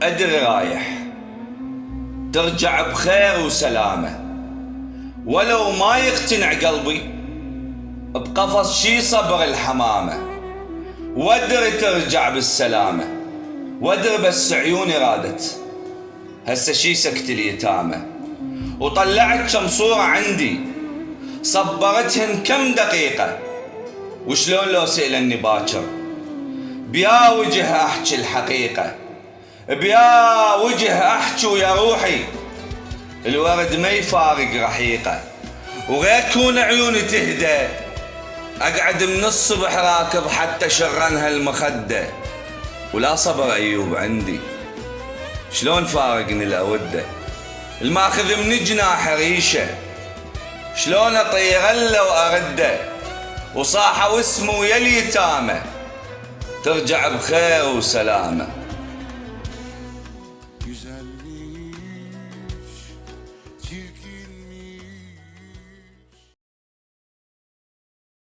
أدري رايح ترجع بخير وسلامة، ولو ما يقتنع قلبي بقفص شي صبر الحمامة. وادري ترجع بالسلامة، وادري بس عيوني رادت هسه شي سكت اليتامى. وطلعت كم صورة عندي صبرتهن كم دقيقة، وشلون لو سألني باكر بيا وجه أحكي الحقيقة، بيا وجه أحكي ويا روحي الورد ما يفارق رحيقه. وغير كون عيوني تهدى أقعد من الصبح راكض حتى شرنها المخدة. ولا صبر أيوب عندي شلون فارقني الأودة، الماخذ من جناح ريشه شلون أطير له وأرده. وصاح واسمه ويا اليتامى ترجع بخير وسلامة. Güzelmiş, çirkin.